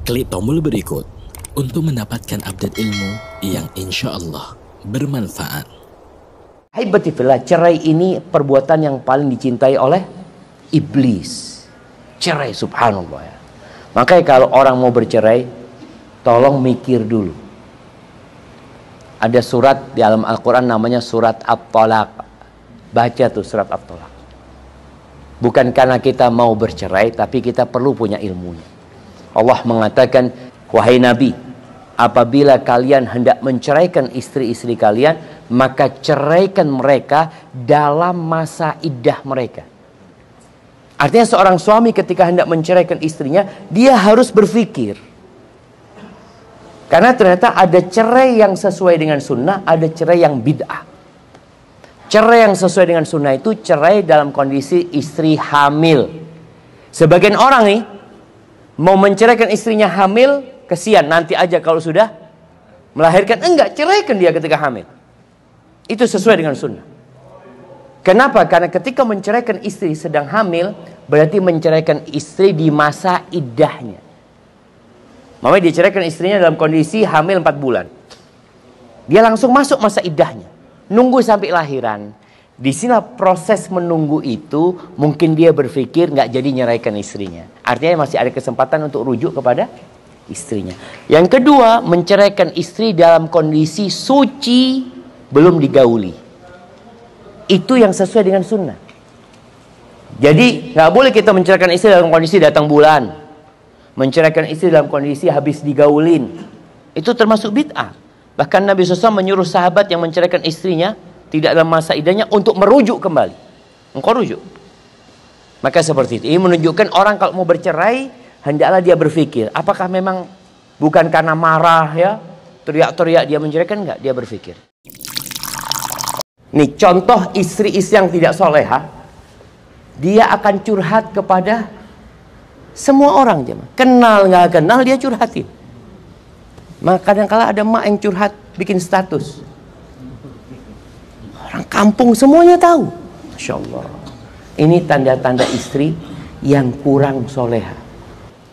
Klik tombol berikut untuk mendapatkan update ilmu yang insya Allah bermanfaat. Haibati fillah, cerai ini perbuatan yang paling dicintai oleh iblis. Cerai, subhanallah ya. Makanya kalau orang mau bercerai, tolong mikir dulu. Ada surat di dalam Al-Quran namanya surat At-Talaq. Baca tuh surat At-Talaq. Bukan karena kita mau bercerai, tapi kita perlu punya ilmunya. Allah mengatakan, wahai Nabi, apabila kalian hendak menceraikan istri-istri kalian, maka ceraikan mereka dalam masa iddah mereka. Artinya seorang suami ketika hendak menceraikan istrinya, dia harus berpikir. Karena ternyata ada cerai yang sesuai dengan sunnah, ada cerai yang bid'ah. Cerai yang sesuai dengan sunnah itu cerai dalam kondisi istri hamil. Sebagian orang nih mau menceraikan istrinya hamil, kesian nanti aja kalau sudah melahirkan. Enggak, ceraikan dia ketika hamil. Itu sesuai dengan sunnah. Kenapa? Karena ketika menceraikan istri sedang hamil, berarti menceraikan istri di masa iddahnya. Mamanya diceraikan istrinya dalam kondisi hamil 4 bulan. Dia langsung masuk masa iddahnya. Nunggu sampai lahiran. Di sini proses menunggu itu mungkin dia berpikir nggak jadi nyeraikan istrinya. Artinya masih ada kesempatan untuk rujuk kepada istrinya. Yang kedua, menceraikan istri dalam kondisi suci belum digauli. Itu yang sesuai dengan sunnah. Jadi nggak boleh kita menceraikan istri dalam kondisi datang bulan. Menceraikan istri dalam kondisi habis digaulin. Itu termasuk bid'ah. Bahkan Nabi SAW menyuruh sahabat yang menceraikan istrinya tidak dalam masa iddahnya untuk merujuk kembali. Engkau rujuk. Maka seperti itu. Ini menunjukkan orang kalau mau bercerai, hendaklah dia berpikir. Apakah memang bukan karena marah ya, teriak-teriak dia menceraikan? Enggak, dia berpikir. Nih contoh istri-istri yang tidak soleha, dia akan curhat kepada semua orang. Kenal nggak kenal dia curhatin. Maka kadang-kala ada mak yang curhat bikin status. Orang kampung semuanya tahu. Masya Allah. Ini tanda-tanda istri yang kurang soleha.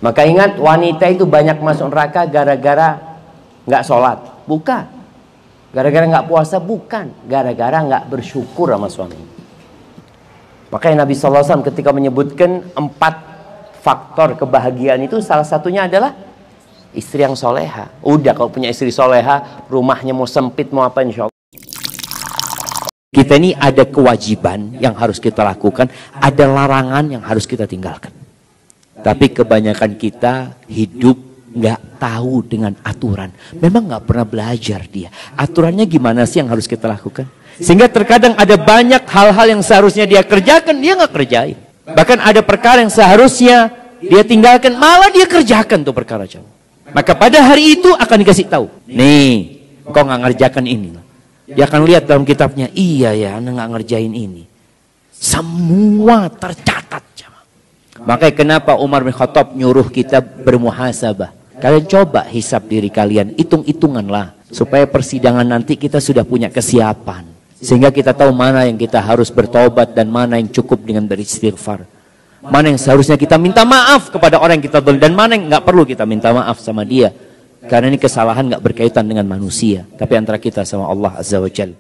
Maka ingat, wanita itu banyak masuk neraka gara-gara nggak sholat. Bukan. Gara-gara nggak puasa. Bukan. Gara-gara nggak bersyukur sama suami. Makanya Nabi SAW ketika menyebutkan 4 faktor kebahagiaan itu, salah satunya adalah istri yang soleha. Udah kalau punya istri soleha, rumahnya mau sempit mau apa, insya Allah. Kita ini ada kewajiban yang harus kita lakukan, ada larangan yang harus kita tinggalkan. Tapi kebanyakan kita hidup nggak tahu dengan aturan. Memang nggak pernah belajar dia. Aturannya gimana sih yang harus kita lakukan? Sehingga terkadang ada banyak hal-hal yang seharusnya dia kerjakan, dia nggak kerjain. Bahkan ada perkara yang seharusnya dia tinggalkan, malah dia kerjakan tuh perkara jauh. Maka pada hari itu akan dikasih tahu. Nih, kau nggak ngerjakan ini. Dia akan lihat dalam kitabnya, iya ya, anda nggak ngerjain ini. Semua tercatat. Makanya kenapa Umar bin Khattab nyuruh kita bermuhasabah. Kalian coba hisab diri kalian, hitung-hitunganlah. Supaya persidangan nanti kita sudah punya kesiapan. Sehingga kita tahu mana yang kita harus bertobat dan mana yang cukup dengan beristighfar. Mana yang seharusnya kita minta maaf kepada orang yang kita zalim dan mana yang nggak perlu kita minta maaf sama dia. Karena ini kesalahan nggak berkaitan dengan manusia, tapi antara kita sama Allah Azza wa Jalla.